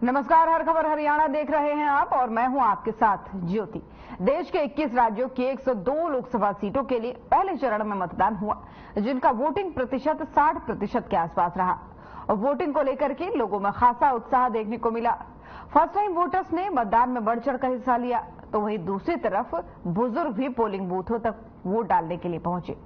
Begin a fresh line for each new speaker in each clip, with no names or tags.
नमस्कार, हर खबर हरियाणा देख रहे हैं आप और मैं हूं आपके साथ ज्योति। देश के 21 राज्यों की 102 लोकसभा सीटों के लिए पहले चरण में मतदान हुआ, जिनका वोटिंग प्रतिशत 60% के आसपास रहा और वोटिंग को लेकर के लोगों में खासा उत्साह देखने को मिला। फर्स्ट टाइम वोटर्स ने मतदान में बढ़ चढ़ कर हिस्सा लिया, तो वहीं दूसरी तरफ बुजुर्ग भी पोलिंग बूथों तक वोट डालने के लिए पहुंचे।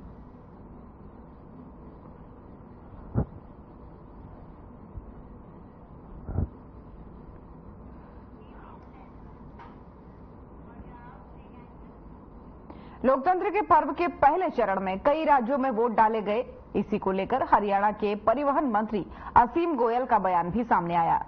लोकतंत्र के पर्व के पहले चरण में कई राज्यों में वोट डाले गए। इसी को लेकर हरियाणा के परिवहन मंत्री असीम गोयल का बयान भी सामने आया।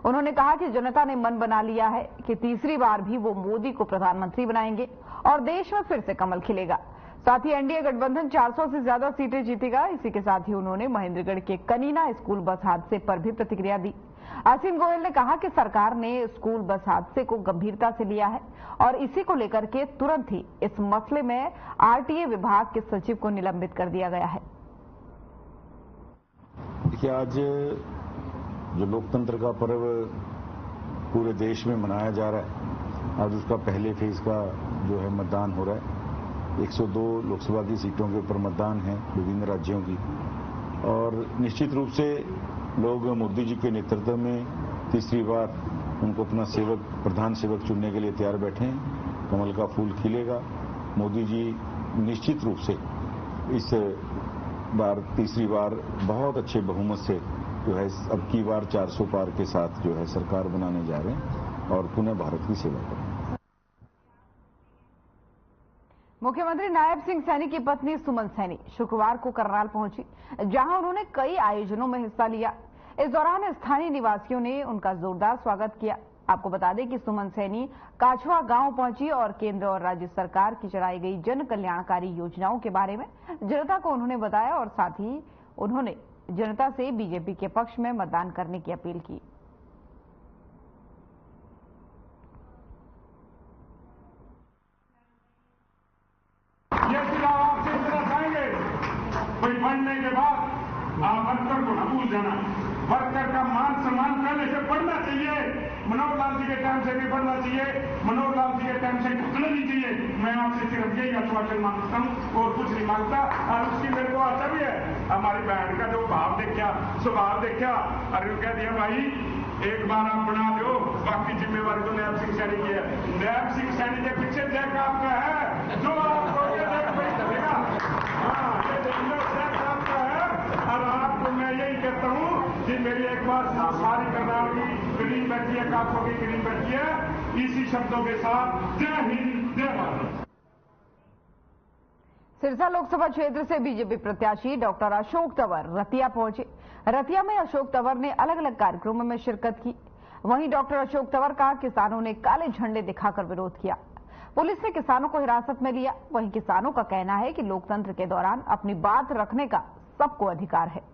उन्होंने कहा कि जनता ने मन बना लिया है कि तीसरी बार भी वो मोदी को प्रधानमंत्री बनाएंगे और देश में फिर से कमल खिलेगा। साथ ही एनडीए गठबंधन 400 से ज्यादा सीटें जीतेगा। इसी के साथ ही उन्होंने महेंद्रगढ़ के कनीना स्कूल बस हादसे पर भी प्रतिक्रिया दी। असीम गोयल ने कहा कि सरकार ने स्कूल बस हादसे को गंभीरता से लिया है और इसी को लेकर के तुरंत ही इस मसले में आरटीए विभाग के सचिव को निलंबित कर दिया गया है।
देखिए, आज जो लोकतंत्र का पर्व पूरे देश में मनाया जा रहा है, आज उसका पहले फेज का जो है मतदान हो रहा है। 102 लोकसभा की सीटों के ऊपर मतदान है विभिन्न राज्यों की, और निश्चित रूप से लोग मोदी जी के नेतृत्व में तीसरी बार उनको अपना सेवक, प्रधान सेवक चुनने के लिए तैयार बैठे हैं। कमल का फूल खिलेगा। मोदी जी निश्चित रूप से इस बार तीसरी बार बहुत अच्छे बहुमत से जो है अब की बार 400 पार के साथ जो है सरकार बनाने जा रहे हैं और पुनः भारत की सेवा करेंगे।
मुख्यमंत्री नायब सिंह सैनी की पत्नी सुमन सैनी शुक्रवार को करनाल पहुंची, जहां उन्होंने कई आयोजनों में हिस्सा लिया। इस दौरान स्थानीय निवासियों ने उनका जोरदार स्वागत किया। आपको बता दें कि सुमन सैनी काछवा गांव पहुंची और केंद्र और राज्य सरकार की चलाई गई जन कल्याणकारी योजनाओं के बारे में जनता को उन्होंने बताया और साथ ही उन्होंने जनता से बीजेपी के पक्ष में मतदान करने की अपील की।
बढ़ने के बाद आप वर्कर को न भूल जाना। वर्कर का मान सम्मान पहले से बढ़ना चाहिए। मनोहर लाल जी के टाइम से भी बढ़ना चाहिए, मनोहर लाल जी के टाइम से घटना नहीं चाहिए। मैं आपसे सिर्फ यही आश्वासन मांगता हूँ और कुछ नहीं मांगता। और उसकी मेरे को आशा भी है, हमारी बहन का जो भाव देखा, स्वभाव देखा, अरे कह दिया भाई एक बार आप बना दो, बाकी जिम्मेवारी तो नायब सिंह सैनी की है। नायब सिंह सैनी के पीछे जैक आपका है, जो आपको मैं यही कहता हूं कि मेरी एक बार सारी करनाल की ग्रीन बैठी है, काकों की ग्रीन बैठी है। इसी शब्दों के साथ जय हिंद, जय भारत।
सिरसा लोकसभा क्षेत्र से बीजेपी प्रत्याशी डॉक्टर अशोक तंवर रतिया पहुंचे। रतिया में अशोक तंवर ने अलग अलग कार्यक्रमों में शिरकत की। वहीं डॉक्टर अशोक तंवर का किसानों ने काले झंडे दिखाकर विरोध किया। पुलिस ने किसानों को हिरासत में लिया। वहीं किसानों का कहना है कि लोकतंत्र के दौरान अपनी बात रखने का सबको अधिकार है।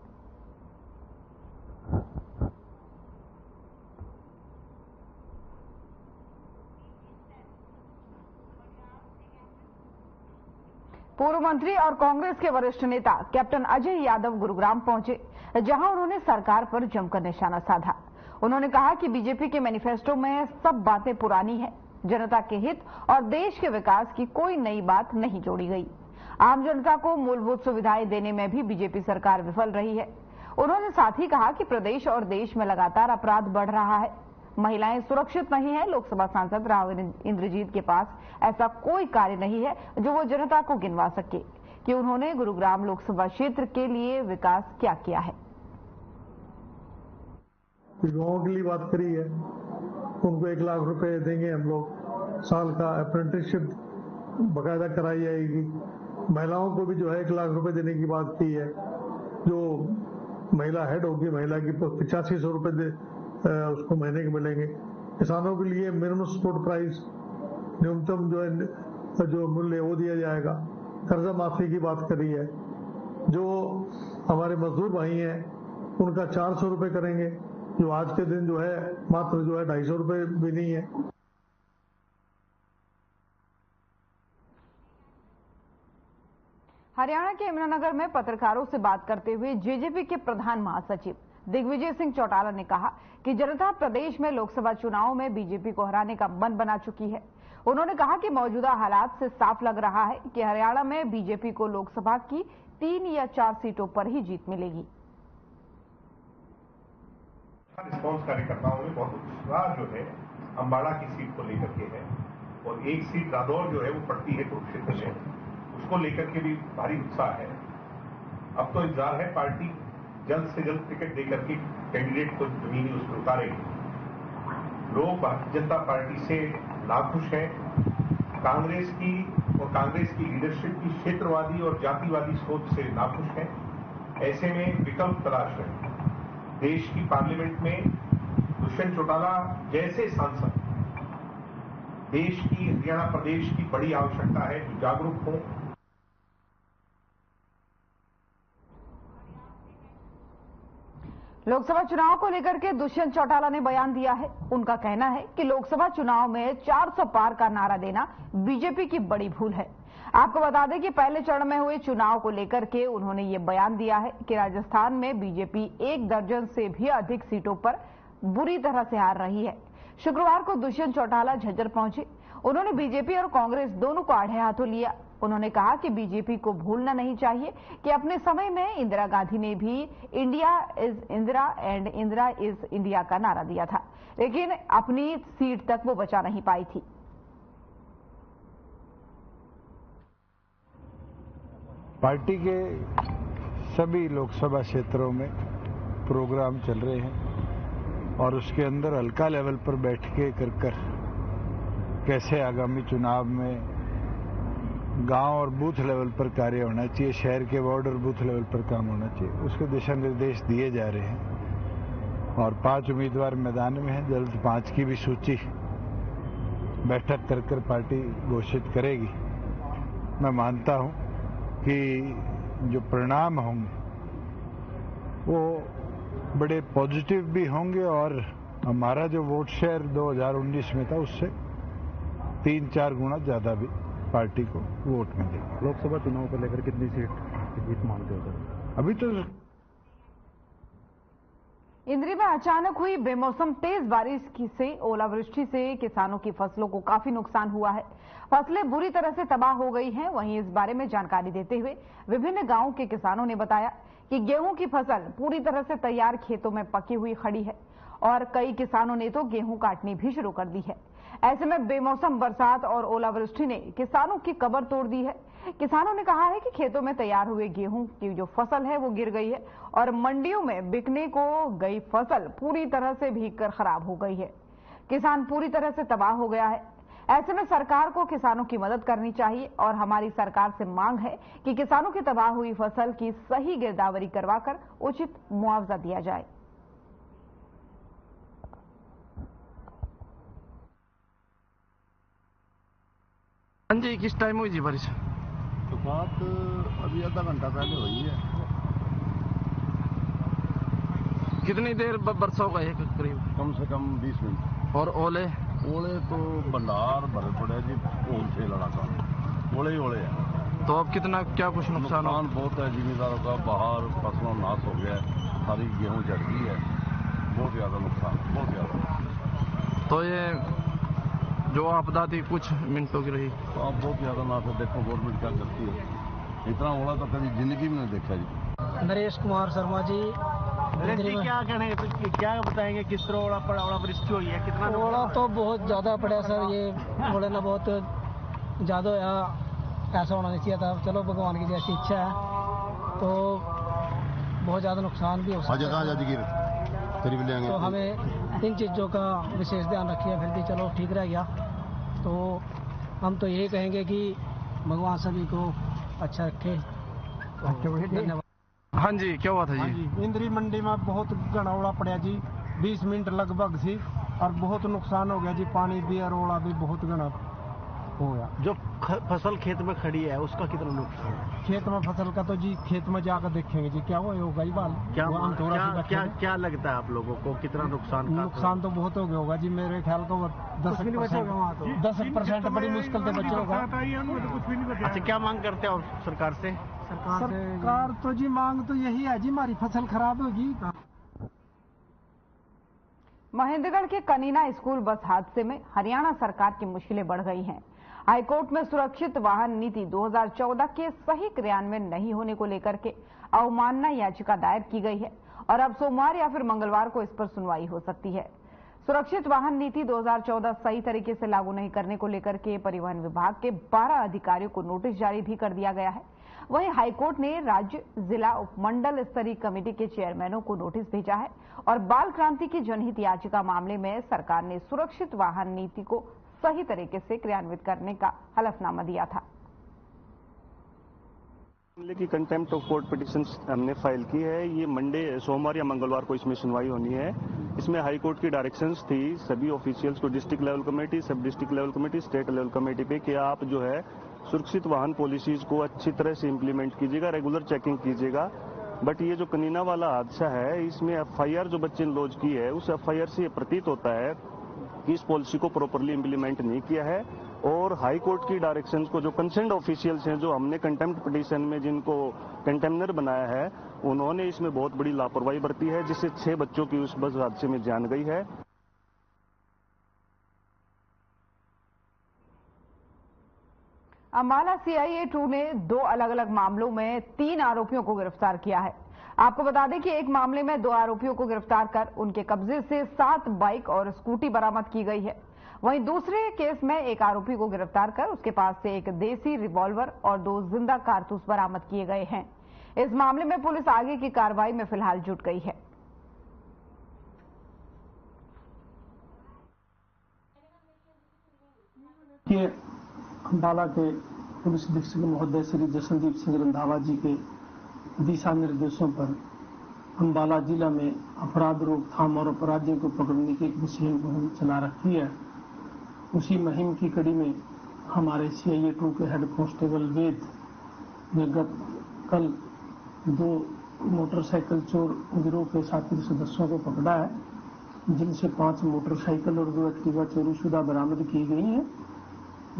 पूर्व मंत्री और कांग्रेस के वरिष्ठ नेता कैप्टन अजय यादव गुरुग्राम पहुंचे, जहां उन्होंने सरकार पर जमकर निशाना साधा। उन्होंने कहा कि बीजेपी के मैनिफेस्टो में सब बातें पुरानी है, जनता के हित और देश के विकास की कोई नई बात नहीं जोड़ी गई। आम जनता को मूलभूत सुविधाएं देने में भी बीजेपी सरकार विफल रही है। उन्होंने साथ ही कहा कि प्रदेश और देश में लगातार अपराध बढ़ रहा है, महिलाएं सुरक्षित नहीं है। लोकसभा सांसद राव इंद्रजीत के पास ऐसा कोई कार्य नहीं है जो वो जनता को गिनवा सके कि उन्होंने गुरुग्राम लोकसभा क्षेत्र के लिए विकास क्या किया है।
युवाओं के लिए बात करी है, उनको 1 लाख रुपए देंगे हम लोग, साल का अप्रेंटिसशिप बाकायदा कराई जाएगी। महिलाओं को भी जो है 1 लाख रुपए देने की बात की है। जो महिला हेड होगी, महिला की 8500 रुपए उसको महीने के मिलेंगे। किसानों के लिए मिनिमम सपोर्ट प्राइस, न्यूनतम जो मूल्य वो दिया जाएगा। कर्जा माफी की बात करी है। जो हमारे मजदूर भाई हैं उनका 400 रुपए करेंगे, जो आज के दिन जो है मात्र जो है 250 रुपए भी नहीं है।
हरियाणा के यमुनानगर में पत्रकारों से बात करते हुए जेजेपी के प्रधान महासचिव दिग्विजय सिंह चौटाला ने कहा कि जनता प्रदेश में लोकसभा चुनाव में बीजेपी को हराने का मन बना चुकी है। उन्होंने कहा कि मौजूदा हालात से साफ लग रहा है कि हरियाणा में बीजेपी को लोकसभा की 3 या 4 सीटों पर ही जीत मिलेगी।
रिस्पॉन्स कार्यकर्ताओं में बहुत उत्साह जो है अंबाला की सीट को लेकर के है और एक सीट रादौर जो है वो पड़ती है कुरुक्षेत्र में, उसको लेकर के भी भारी उत्साह है। अब तो इंतजार है पार्टी जल्द से जल्द टिकट देकर के कैंडिडेट को जमीनी उस पर उतारेगी। लोग भारतीय जनता पार्टी से नाखुश है। कांग्रेस की और कांग्रेस की लीडरशिप की क्षेत्रवादी और जातिवादी सोच से नाखुश है। ऐसे में विकल्प तलाश है। देश की पार्लियामेंट में दुष्यंत चौटाला जैसे सांसद देश की, हरियाणा प्रदेश की बड़ी आवश्यकता है जो जागरूक हो।
लोकसभा चुनाव को लेकर के दुष्यंत चौटाला ने बयान दिया है। उनका कहना है कि लोकसभा चुनाव में 400 पार का नारा देना बीजेपी की बड़ी भूल है। आपको बता दें कि पहले चरण में हुए चुनाव को लेकर के उन्होंने ये बयान दिया है कि राजस्थान में बीजेपी 1 दर्जन से भी अधिक सीटों पर बुरी तरह से हार रही है। शुक्रवार को दुष्यंत चौटाला झज्जर पहुंचे। उन्होंने बीजेपी और कांग्रेस दोनों को आड़े हाथों लिया। उन्होंने कहा कि बीजेपी को भूलना नहीं चाहिए कि अपने समय में इंदिरा गांधी ने भी India is Indira and Indira is India का नारा दिया था, लेकिन अपनी सीट तक वो बचा नहीं पाई थी।
पार्टी के सभी लोकसभा क्षेत्रों में प्रोग्राम चल रहे हैं और उसके अंदर हल्का लेवल पर बैठ के कर कैसे आगामी चुनाव में गांव और बूथ लेवल पर कार्य होना चाहिए, शहर के वार्ड और बूथ लेवल पर काम होना चाहिए, उसके दिशा निर्देश दिए जा रहे हैं। और 5 उम्मीदवार मैदान में हैं। जल्द 5 की भी सूची बैठक कर पार्टी घोषित करेगी। मैं मानता हूं कि जो परिणाम होंगे वो बड़े पॉजिटिव भी होंगे और हमारा जो वोट शेयर 2019 में था उससे 3-4 गुना ज्यादा भी पार्टी को वोट मिलेगा।
लोकसभा चुनाव को लेकर कितनी सीट जीत मानते हो सर?
अभी तो
इंद्री में अचानक हुई बेमौसम तेज बारिश से ओलावृष्टि से किसानों की फसलों को काफी नुकसान हुआ है। फसलें बुरी तरह से तबाह हो गई हैं। वहीं इस बारे में जानकारी देते हुए विभिन्न गांवों के किसानों ने बताया कि गेहूं की फसल पूरी तरह से तैयार खेतों में पकी हुई खड़ी है और कई किसानों ने तो गेहूं काटनी भी शुरू कर दी है। ऐसे में बेमौसम बरसात और ओलावृष्टि ने किसानों की कमर तोड़ दी है। किसानों ने कहा है कि खेतों में तैयार हुए गेहूं की जो फसल है वो गिर गई है और मंडियों में बिकने को गई फसल पूरी तरह से भीगकर खराब हो गई है। किसान पूरी तरह से तबाह हो गया है। ऐसे में सरकार को किसानों की मदद करनी चाहिए और हमारी सरकार से मांग है कि किसानों की तबाह हुई फसल की सही गिरदावरी करवाकर उचित मुआवजा दिया जाए।
हाँ जी, किस टाइम हुई जी बारिश?
तो बात अभी आधा घंटा पहले हुई है।
कितनी देर बरसा होगा ये करीब?
कम से कम 20 मिनट।
और ओले?
ओले तो भंडार भरे पड़े जी, ओल से लड़ा था, ओले ही ओले है।
तो अब कितना क्या कुछ नुकसान
बहुत है जिम्मेदारों का। बाहर फसलों नाश हो गया, सारी गेहूं चढ़ गई है, बहुत ज्यादा नुकसान, बहुत ज्यादा।
तो ये जो आपदा थी कुछ मिनटों की रही,
तो आप बहुत ज्यादा नाश है। देखो गवर्नमेंट क्या करती है, इतना ओला तो कभी जिंदगी में नहीं देखा जी।
नरेश कुमार शर्मा जी।
क्या कहने, क्या बताएंगे किस तरह ओलावृष्टि हुई है? कितना
ओला तो बहुत ज्यादा पड़ा सर। ये ओले ना बहुत ज्यादा ऐसा होना नहीं चाहिए था। चलो भगवान की जैसी इच्छा है। तो बहुत ज्यादा नुकसान भी हो सकता है। तो हमें इन चीजों का विशेष ध्यान रखिए, फिर भी चलो ठीक रह गया। तो हम तो यही कहेंगे कि भगवान सभी को अच्छा रखे। धन्यवाद।
हाँ जी, क्या हुआ था जी?
हाँ जी, इंद्री मंडी में बहुत घना ओला पड़ा जी, 20 मिनट लगभग सी, और बहुत नुकसान हो गया जी। पानी भी और ओला भी बहुत घना हो गया।
जो फसल खेत में खड़ी है उसका कितना नुकसान है?
खेत में फसल का तो जी खेत में जाकर देखेंगे जी क्या होगा ही बाल।
क्या लगता है आप लोगों को कितना
नुकसान तो बहुत हो गया होगा जी। मेरे ख्याल को 10% बड़ी मुश्किल से बचा होगा।
अच्छा, क्या मांग करते हो सरकार से?
सरकार तो जी मांग तो यही है जी, हमारी फसल खराब होगी।
महेंद्रगढ़ के कनीना स्कूल बस हादसे में हरियाणा सरकार की मुश्किलें बढ़ गई हैं। हाईकोर्ट में सुरक्षित वाहन नीति 2014 के सही क्रियान्वयन नहीं होने को लेकर के अवमानना याचिका दायर की गई है और अब सोमवार या फिर मंगलवार को इस पर सुनवाई हो सकती है। सुरक्षित वाहन नीति 2014 सही तरीके से लागू नहीं करने को लेकर के परिवहन विभाग के 12 अधिकारियों को नोटिस जारी भी कर दिया गया है। वहीं हाईकोर्ट ने राज्य, जिला, उपमंडल स्तरीय कमेटी के चेयरमैनों को नोटिस भेजा है और बाल क्रांति की जनहित याचिका मामले में सरकार ने सुरक्षित वाहन नीति को सही तरीके से क्रियान्वित करने का हलफनामा दिया था।
मामले की कंटेम्प्ट ऑफ कोर्ट पिटीशन हमने फाइल की है। ये सोमवार या मंगलवार को इसमें सुनवाई होनी है। इसमें हाई कोर्ट की डायरेक्शंस थी सभी ऑफिशियल्स को, डिस्ट्रिक्ट लेवल कमेटी, सब district level committee, state level committee पे, कि आप जो है सुरक्षित वाहन पॉलिसीज को अच्छी तरह से इंप्लीमेंट कीजिएगा, रेगुलर चेकिंग कीजिएगा। बट ये जो कनीना वाला हादसा है, इसमें एफआईआर जो बच्चे ने लॉन्च की है, उस एफआईआर से ये प्रतीत होता है कि इस पॉलिसी को प्रॉपरली इंप्लीमेंट नहीं किया है और हाई कोर्ट की डायरेक्शंस को जो कंसर्न्ड ऑफिशियल्स हैं, जो हमने कंटेम्प्ट पिटीशन में जिनको कंटेम्नर बनाया है, उन्होंने इसमें बहुत बड़ी लापरवाही बरती है, जिससे 6 बच्चों की उस बस हादसे में जान गई है।
अंबाला सीआईए 2 ने 2 अलग अलग मामलों में 3 आरोपियों को गिरफ्तार किया है। आपको बता दें कि एक मामले में 2 आरोपियों को गिरफ्तार कर उनके कब्जे से 7 बाइक और स्कूटी बरामद की गई है। वहीं दूसरे केस में एक आरोपी को गिरफ्तार कर उसके पास से एक देसी रिवॉल्वर और 2 जिंदा कारतूस बरामद किए गए हैं। इस मामले में पुलिस आगे की कार्रवाई में फिलहाल जुट गई है।
ये अंबाला के पुलिस अधीक्षक महोदय श्री जशनदीप सिंह रंधावा जी के दिशा निर्देशों पर अंबाला जिला में अपराध रोकथाम और अपराधियों को पकड़ने की एक विशेष मुहिम चला रखी है। उसी मुहिम की कड़ी में हमारे सीआईए 2 के हेड कांस्टेबल वेद ने कल 2 मोटरसाइकिल चोर गिरोह के साथी सदस्यों को पकड़ा है, जिनसे 5 मोटरसाइकिल और 2 एक्टिवा चोरीशुदा बरामद की गई हैं,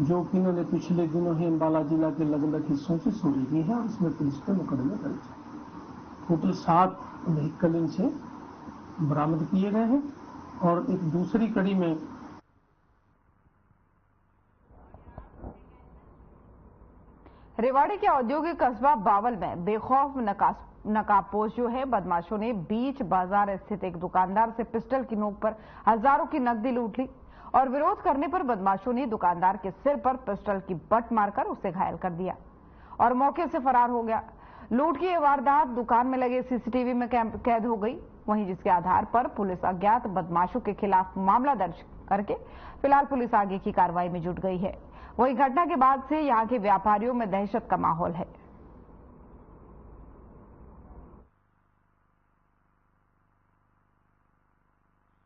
जो कि इन्होंने पिछले दिनों ही अंबाला जिला के अलग अलग हिस्सों से चोरी की है और इसमें पुलिस के मुकदमे दर्ज है। टोटल 7 व्हीकल इनसे बरामद किए गए हैं और एक दूसरी कड़ी में
रेवाड़ी के औद्योगिक कस्बा बावल में बेखौफ नकाबपोश जो है बदमाशों ने बीच बाजार स्थित एक दुकानदार से पिस्टल की नोक पर हजारों की नकदी लूट ली और विरोध करने पर बदमाशों ने दुकानदार के सिर पर पिस्टल की बट मारकर उसे घायल कर दिया और मौके से फरार हो गया। लूट की यह वारदात दुकान में लगे सीसीटीवी में कैद हो गई। वहीं जिसके आधार पर पुलिस अज्ञात बदमाशों के खिलाफ मामला दर्ज करके फिलहाल पुलिस आगे की कार्रवाई में जुट गई है। वहीं घटना के बाद से यहां के व्यापारियों में दहशत का माहौल है।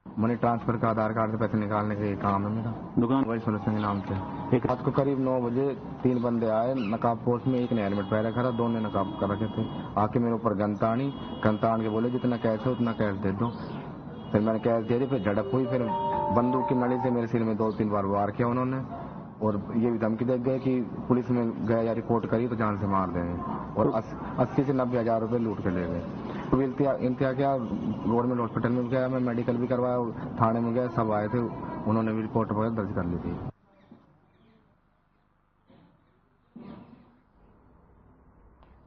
मनी ट्रांसफर का आधार कार्ड से पैसे निकालने का काम है मेरा। दुकान वही सुरेश के नाम से। एक रात को करीब 9 बजे 3 बंदे आए नकाबपोश में। एक ने हेलमेट पहन रखा था, 2 ने नकाब कर रखे थे। आके मेरे ऊपर गन तानी के बोले जितना कैश है उतना कैश दे दो। फिर मैंने कैश दे दी, फिर झड़प हुई। फिर बंदूक की नली से मेरे सिर में 2-3 बार वार किया उन्होंने और ये भी धमकी दे गए कि पुलिस में गया या रिपोर्ट करी तो जान से मार देंगे और 80 से 90 हजार रुपये लूट के ले गए। तो इंतहा क्या, गवर्नमेंट हॉस्पिटल में गया, मैं मेडिकल भी करवाया, थाने में गया, सब आए थे, उन्होंने भी रिपोर्ट वगैरह दर्ज कर ली थी।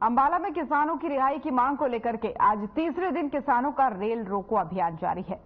अंबाला में किसानों की रिहाई की मांग को लेकर के आज तीसरे दिन किसानों का रेल रोको अभियान जारी है।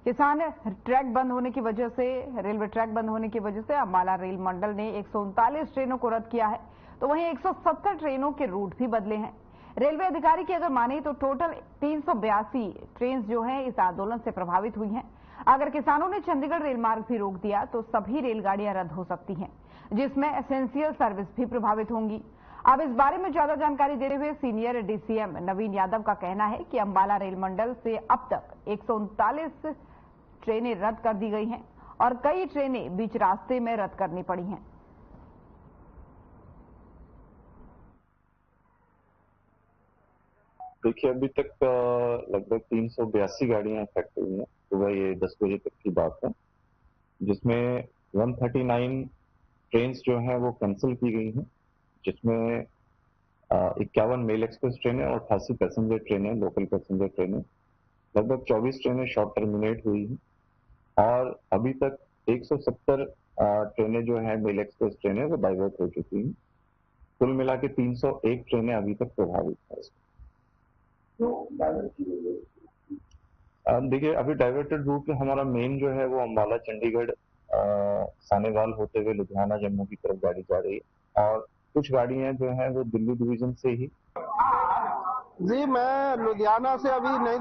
किसान ट्रैक बंद होने की वजह से, रेलवे ट्रैक बंद होने की वजह से अंबाला रेल मंडल ने 139 ट्रेनों को रद्द किया है, तो वहीं 170 ट्रेनों के रूट भी बदले हैं। रेलवे अधिकारी की अगर माने तो टोटल 382 ट्रेन जो हैं इस आंदोलन से प्रभावित हुई हैं। अगर किसानों ने चंडीगढ़ रेल मार्ग भी रोक दिया तो सभी रेलगाड़ियां रद्द हो सकती हैं, जिसमें एसेंशियल सर्विस भी प्रभावित होंगी। अब इस बारे में ज्यादा जानकारी देते हुए सीनियर डीसीएम नवीन यादव का कहना है कि अंबाला रेल मंडल से अब तक 139 ट्रेनें रद्द कर दी गई हैं और कई ट्रेनें बीच रास्ते में रद्द करनी पड़ी हैं।
देखिए, अभी तक लगभग 382 गाड़ियां अफेक्ट हुई हैं। सुबह ये 10 बजे तक की बात है, जिसमें 139 ट्रेन जो हैं वो कैंसिल की गई हैं, जिसमें 51 मेल एक्सप्रेस ट्रेनें और 88 पैसेंजर ट्रेनें, लोकल पैसेंजर ट्रेनें। लगभग 24 ट्रेनें शॉर्ट टर्मिनेट हुई हैं और अभी तक 170 ट्रेनें जो है मेल एक्सप्रेस ट्रेनें वो डाइवर्ट हो चुकी हैं। कुल मिला के 301 ट्रेनें अभी तक प्रभावित है। देखिए, अभी डाइवर्टेड रूट में हमारा मेन जो है वो अम्बाला चंडीगढ़ सानेवाल होते हुए लुधियाना जम्मू की तरफ गाड़ी जा रही है और कुछ गाड़ियां जो है वो दिल्ली डिवीजन से ही।
जी, मैं लुधियाना से अभी नई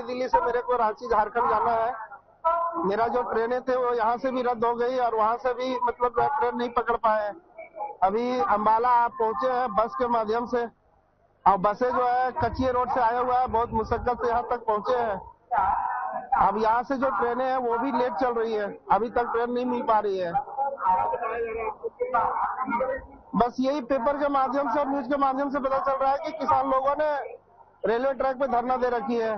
दिल्ली से मेरे को रांची झारखंड जाना है। मेरा जो ट्रेनें थे वो यहाँ से भी रद्द हो गई और वहाँ से भी मतलब ट्रेन नहीं पकड़ पाए। अभी अम्बाला आप पहुंचे हैं बस के माध्यम से और बसें जो है कच्ची रोड से आया हुआ है, बहुत मुश्किल से यहाँ तक पहुंचे हैं। अब यहाँ से जो ट्रेनें हैं वो भी लेट चल रही है, अभी तक ट्रेन नहीं मिल पा रही है। बस यही पेपर के माध्यम से और न्यूज के माध्यम से पता चल रहा है कि किसान लोगों ने रेलवे ट्रैक पे धरना दे रखी है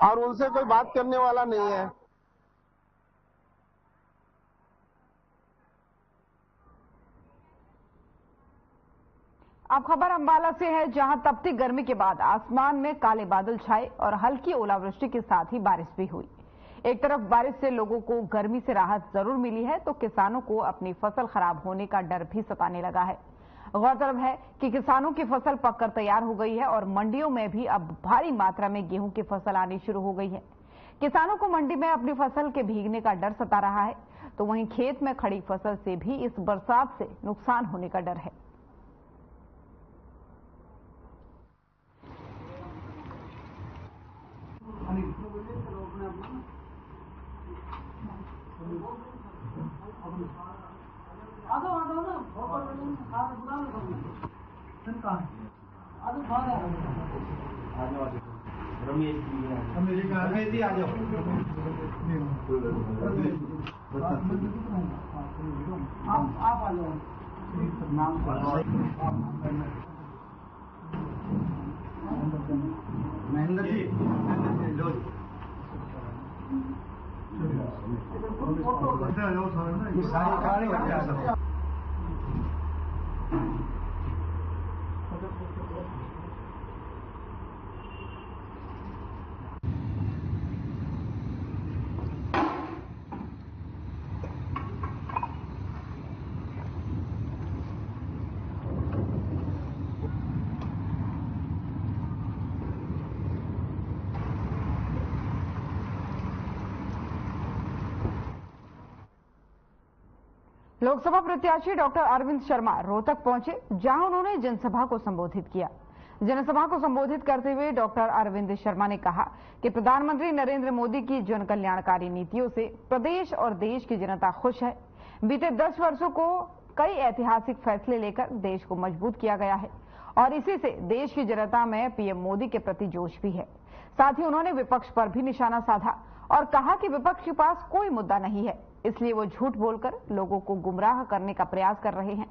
और उनसे कोई बात करने वाला नहीं है।
अब खबर अंबाला से है, जहां तपती गर्मी के बाद आसमान में काले बादल छाए और हल्की ओलावृष्टि के साथ ही बारिश भी हुई। एक तरफ बारिश से लोगों को गर्मी से राहत जरूर मिली है, तो किसानों को अपनी फसल खराब होने का डर भी सताने लगा है। गौरतलब है कि किसानों की फसल पककर तैयार हो गई है और मंडियों में भी अब भारी मात्रा में गेहूं की फसल आनी शुरू हो गई है। किसानों को मंडी में अपनी फसल के भीगने का डर सता रहा है, तो वहीं खेत में खड़ी फसल से भी इस बरसात से नुकसान होने का डर है।
आप आ जाओ। महेंद्र जी
लोकसभा प्रत्याशी डॉक्टर अरविंद शर्मा रोहतक पहुंचे, जहां उन्होंने जनसभा को संबोधित किया। जनसभा को संबोधित करते हुए डॉक्टर अरविंद शर्मा ने कहा कि प्रधानमंत्री नरेंद्र मोदी की जन कल्याणकारी नीतियों से प्रदेश और देश की जनता खुश है। बीते 10 वर्षों को कई ऐतिहासिक फैसले लेकर देश को मजबूत किया गया है और इसी से देश की जनता में पीएम मोदी के प्रति जोश भी है। साथ ही उन्होंने विपक्ष पर भी निशाना साधा और कहा कि विपक्ष के पास कोई मुद्दा नहीं है, इसलिए वो झूठ बोलकर लोगों को गुमराह करने का प्रयास कर रहे हैं,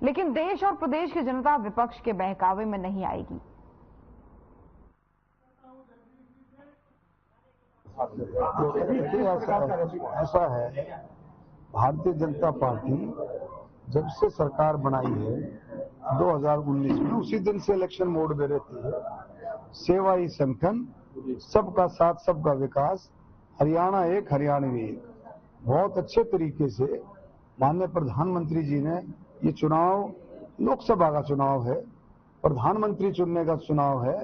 लेकिन देश और प्रदेश की जनता विपक्ष के बहकावे में नहीं आएगी।
ऐसा है, भारतीय जनता पार्टी जब से सरकार बनाई है 2019 में, उसी दिन से इलेक्शन मोड में रहती है। सेवा ही संगठन, सबका साथ सबका विकास, हरियाणा एक हरियाणवी एक। बहुत अच्छे तरीके से माननीय प्रधानमंत्री जी ने ये चुनाव लोकसभा का चुनाव है, प्रधानमंत्री चुनने का चुनाव है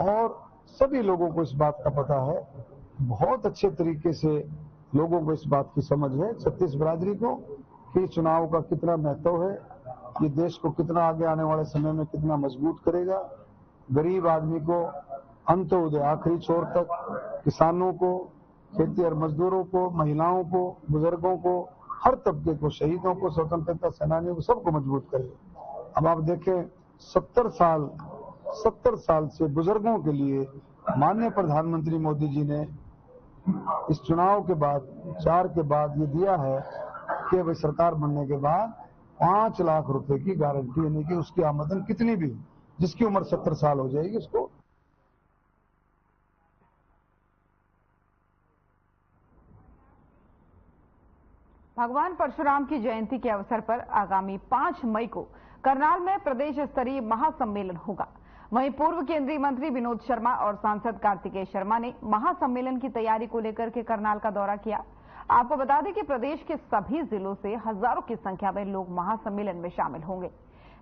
और सभी लोगों को इस बात का पता है। बहुत अच्छे तरीके से लोगों को इस बात की समझ है, छत्तीस बिरादरी को, कि चुनाव का कितना महत्व है, ये देश को कितना आगे आने वाले समय में कितना मजबूत करेगा। गरीब आदमी को अंत्योदय आखिरी छोर तक, किसानों को, खेती और मजदूरों को, महिलाओं को, बुजुर्गों को, हर तबके को, शहीदों को, स्वतंत्रता सेनानियों को, सबको मजबूत करेगा। अब आप देखें 70 साल से बुजुर्गों के लिए माननीय प्रधानमंत्री मोदी जी ने इस चुनाव के बाद 4 के बाद ये दिया है कि भाई सरकार बनने के बाद 5 लाख रुपए की गारंटी, यानी कि उसकी आमदन कितनी भी, जिसकी उम्र 70 साल हो जाएगी उसको।
भगवान परशुराम की जयंती के अवसर पर आगामी 5 मई को करनाल में प्रदेश स्तरीय महासम्मेलन होगा। वहीं पूर्व केंद्रीय मंत्री विनोद शर्मा और सांसद कार्तिकेय शर्मा ने महासम्मेलन की तैयारी को लेकर के करनाल का दौरा किया। आपको बता दें कि प्रदेश के सभी जिलों से हजारों की संख्या में लोग महासम्मेलन में शामिल होंगे।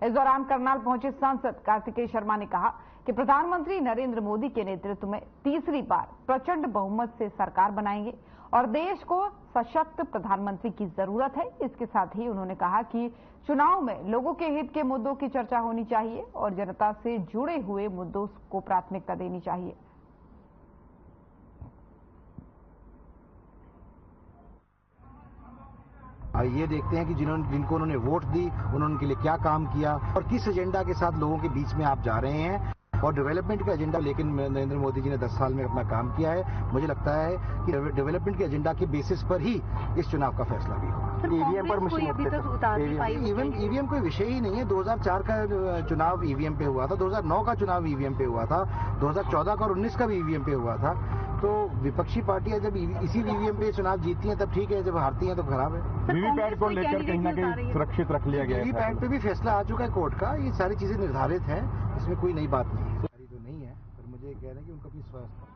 इस दौरान करनाल पहुंचे सांसद कार्तिकेय शर्मा ने कहा कि प्रधानमंत्री नरेंद्र मोदी के नेतृत्व में तीसरी बार प्रचंड बहुमत से सरकार बनाएंगे और देश को सशक्त प्रधानमंत्री की जरूरत है। इसके साथ ही उन्होंने कहा कि चुनाव में लोगों के हित के मुद्दों की चर्चा होनी चाहिए और जनता से जुड़े हुए मुद्दों को प्राथमिकता देनी चाहिए।
ये देखते हैं कि जिनको उन्होंने वोट दी उन्होंने उनके लिए क्या काम किया और किस एजेंडा के साथ लोगों के बीच में आप जा रहे हैं और डेवलपमेंट का एजेंडा लेकिन नरेंद्र मोदी जी ने 10 साल में अपना काम किया है। मुझे लगता है कि डेवलपमेंट के एजेंडा के बेसिस पर ही इस चुनाव का फैसला भी होगा। ईवीएम पर ईवीएम कोई विषय ही नहीं है। 2004 का चुनाव ईवीएम पे हुआ था, 2009 का चुनाव ईवीएम पे हुआ था, 2014 का और 19 का भी ईवीएम पे हुआ था। तो विपक्षी पार्टियां जब इसी ईवीएम पे चुनाव जीतती हैं तब ठीक है, जब हारती हैं तो खराब है।
वीवीपैट को लेकर कहीं ना कहीं सुरक्षित रख लिया गया है।
वीवीपैट पे भी फैसला आ चुका है कोर्ट का, ये सारी चीजें निर्धारित हैं, इसमें कोई नई बात नहीं है। तो नहीं है, पर मुझे कह रहे हैं कि उनका भी स्वास्थ्य।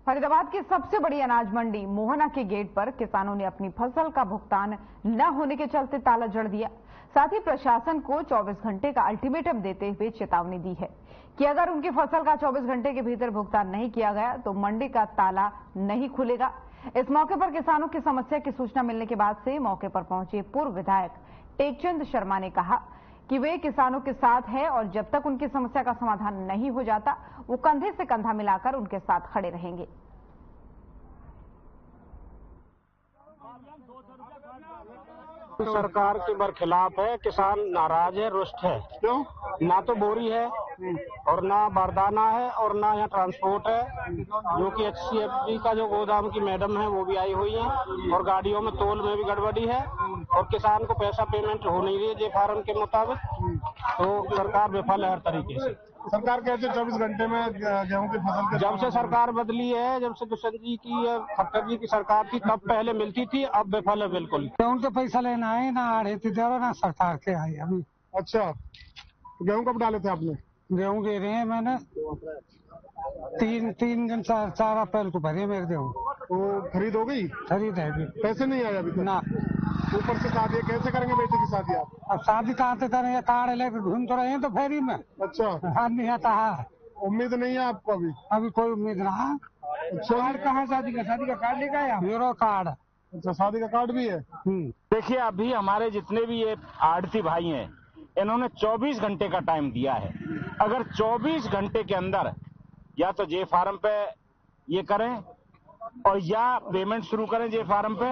फरीदाबाद की सबसे बड़ी अनाज मंडी मोहना के गेट पर किसानों ने अपनी फसल का भुगतान न होने के चलते ताला जड़ दिया। साथ ही प्रशासन को 24 घंटे का अल्टीमेटम देते हुए चेतावनी दी है कि अगर उनकी फसल का 24 घंटे के भीतर भुगतान नहीं किया गया तो मंडी का ताला नहीं खुलेगा। इस मौके पर किसानों की समस्या की सूचना मिलने के बाद से मौके पर पहुंचे पूर्व विधायक टेकचंद शर्मा ने कहा कि वे किसानों के साथ है और जब तक उनकी समस्या का समाधान नहीं हो जाता वो कंधे से कंधा मिलाकर उनके साथ खड़े रहेंगे।
सरकार के बरखिलाफ है, किसान नाराज है, रुष्ट है। क्यों? ना तो बोरी है और ना बारदाना है और ना यहाँ ट्रांसपोर्ट है, जो कि HCFB का जो गोदाम की मैडम है वो भी आई हुई है और गाड़ियों में तोल में भी गड़बड़ी है और किसान को पैसा पेमेंट हो नहीं रही है जे फार्म के मुताबिक। तो सरकार विफल है हर तरीके से।
सरकार कहते 24 घंटे में गेहूं की फसल के
जब से सरकार बदली है, जब से किशन जी की खट्टर जी की सरकार थी तब पहले मिलती थी, अब विफल है बिल्कुल।
गेहूं के पैसा लेना है ना आड़े ना सरकार के आई अभी।
अच्छा, गेहूं कब डाले थे आपने?
गेहूं दे रहे हैं मैंने 3 दिन 4 अप्रैल को भरे मेरे गेहूं।
तो खरीद हो गई?
खरीद है,
पैसे नहीं आए अभी
ना।
ऊपर से शादी कैसे करेंगे बेटे की शादी आप?
अब शादी कहाँ से करेंगे, कार्ड लेकर घूम तो रहे हैं तो फेरी में।
अच्छा,
हाथ नहीं आता है।
उम्मीद नहीं है आपको अभी?
अभी कोई उम्मीद ना।
कार्ड कहाँ शादी का कार्ड लेकर आया?
Bureau card.
अच्छा, शादी का कार्ड भी है।
देखिए, अभी हमारे जितने भी ये आड़ती भाई हैं इन्होंने 24 घंटे का टाइम दिया है। अगर 24 घंटे के अंदर या तो जे फार्म पे ये करें और या पेमेंट शुरू करें जे फार्म पे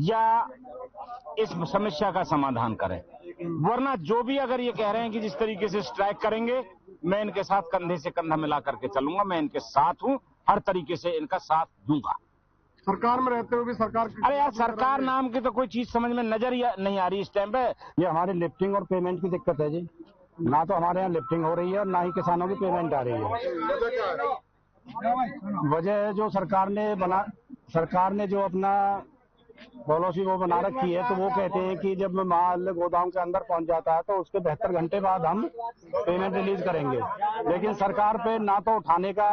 या इस समस्या का समाधान करें, वरना जो भी अगर ये कह रहे हैं कि जिस तरीके से स्ट्राइक करेंगे मैं इनके साथ कंधे से कंधा मिला करके चलूंगा। मैं इनके साथ हूं, हर तरीके से इनका साथ दूंगा।
सरकार में रहते हुए भी सरकार
अरे यार, सरकार नाम की तो कोई चीज समझ में नजर नहीं आ रही इस टाइम पे।
ये हमारी लिफ्टिंग और पेमेंट की दिक्कत है जी। ना तो हमारे यहाँ लिफ्टिंग हो रही है और ना ही किसानों की पेमेंट आ रही है। वजह है जो सरकार ने जो अपना पॉलिसी वो बना रखी है, तो वो कहते हैं कि जब माल गोदाम के अंदर पहुंच जाता है तो उसके 72 घंटे बाद हम पेमेंट रिलीज करेंगे। लेकिन सरकार पे ना तो उठाने का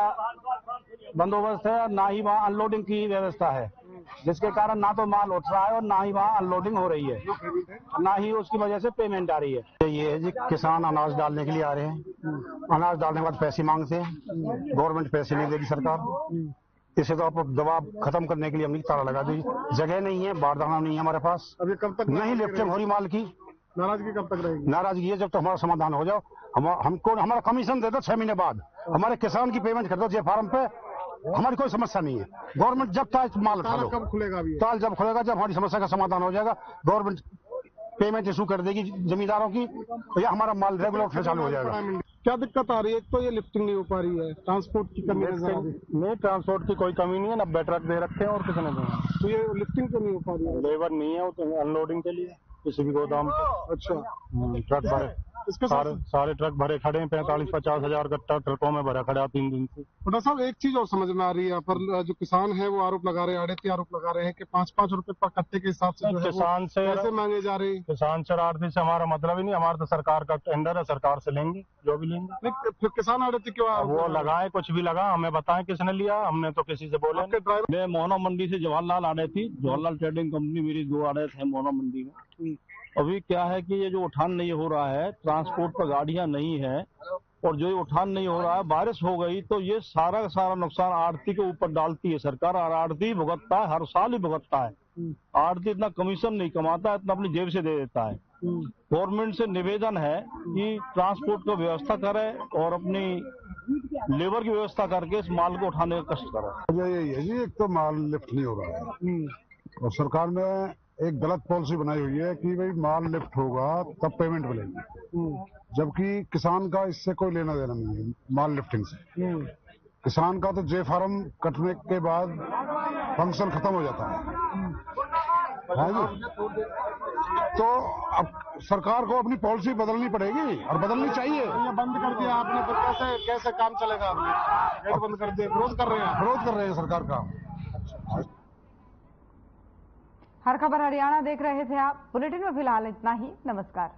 बंदोबस्त है और ना ही वहाँ अनलोडिंग की व्यवस्था है, जिसके कारण ना तो माल उठ रहा है और ना ही वहाँ अनलोडिंग हो रही है, ना ही उसकी वजह से पेमेंट आ रही है। ये है जी, किसान अनाज डालने के लिए आ रहे हैं, अनाज डालने के बाद पैसे मांगते हैं, गवर्नमेंट पैसे नहीं देगी सरकार। इसे तो आप दबाव खत्म करने के लिए हमने ताला लगा दी। जगह नहीं है, बारदाना नहीं है हमारे पास।
अभी कब तक
नहीं लिफ्टिंग हो रही माल की?
नाराजगी कब तक रहेगी?
नाराजगी है जब तो हमारा समाधान हो जाओ। हमको हमारा कमीशन दे दो 6 महीने बाद, हमारे किसान की पेमेंट कर दो जे फार्म पे, हमारी कोई समस्या नहीं है। गवर्नमेंट जब तक माल उठा लो।
कब खुलेगा अभी?
ताल जब खुलेगा जब हमारी समस्या का समाधान हो जाएगा, गवर्नमेंट पेमेंट इशू कर देगी जमींदारों की, तो यह हमारा माल रेगुलर फिर चालू हो जाएगा।
क्या दिक्कत आ रही है? तो ये लिफ्टिंग नहीं हो पा रही है, ट्रांसपोर्ट की कमी
नहीं, ट्रांसपोर्ट की कोई कमी नहीं है, 90 ट्रक दे रखे हैं और कितने दें।
तो ये लिफ्टिंग क्यों नहीं हो पा रही है?
लेबर नहीं है, वो तो अनलोडिंग के लिए किसी भी गोदाम।
अच्छा,
ट्रक भरे
इसके साथ
सारे ट्रक भरे खड़े हैं, 45-50 हजार का ट्रकों में भरा खड़ा 3 दिन से।
डॉक्टर साहब एक चीज और समझ में आ रही है, यहाँ पर जो किसान है वो आरोप लगा रहे हैं, आड़ती आरोप लगा रहे हैं कि 5-5 रुपए पर कट्टे के हिसाब से
किसान से
पैसे मांगे जा रहे हैं।
किसान से आड़ती से हमारा मतलब ही नहीं, हमारा तो सरकार का टेंडर है, सरकार से लेंगे जो भी लेंगे।
फिर किसान आड़ती क्यों?
वो लगाए, कुछ भी लगा, हमें बताएं किसने लिया, हमने तो किसी से बोला।
मैं मोहना मंडी से जवाहरलाल आड़ती, जवाहरलाल ट्रेडिंग कंपनी मेरी 2 आड़त है मोहना मंडी में। अभी क्या है कि ये जो उठान नहीं हो रहा है, ट्रांसपोर्ट पर गाड़ियां नहीं है, और जो ये उठान नहीं हो रहा है, बारिश हो गई तो ये सारा का सारा नुकसान आड़ती के ऊपर डालती है सरकार, और आड़ती भुगतता है, हर साल ही भुगतता है। आड़ती इतना कमीशन नहीं कमाता है, इतना अपनी जेब से दे देता है। गवर्नमेंट से निवेदन है कि ट्रांसपोर्ट का व्यवस्था करे और अपनी लेबर की व्यवस्था करके इस माल को उठाने का कष्ट करे।
यही है जी, एक तो माल लिफ्ट नहीं हो रहा है, और सरकार ने एक गलत पॉलिसी बनाई हुई है कि भाई माल लिफ्ट होगा तब पेमेंट मिलेगी, जबकि किसान का इससे कोई लेना देना नहीं है माल लिफ्टिंग से। किसान का तो जे फार्म कटने के बाद फंक्शन खत्म हो जाता है जी। तो अब सरकार को अपनी पॉलिसी बदलनी पड़ेगी और बदलनी चाहिए।
ये बंद कर दिया आपने, फिर कैसे काम चलेगा? गेट बंद कर दिया, विरोध कर रहे हैं
सरकार का।
हर खबर हरियाणा देख रहे थे आप। बुलेटिन में फिलहाल इतना ही। नमस्कार।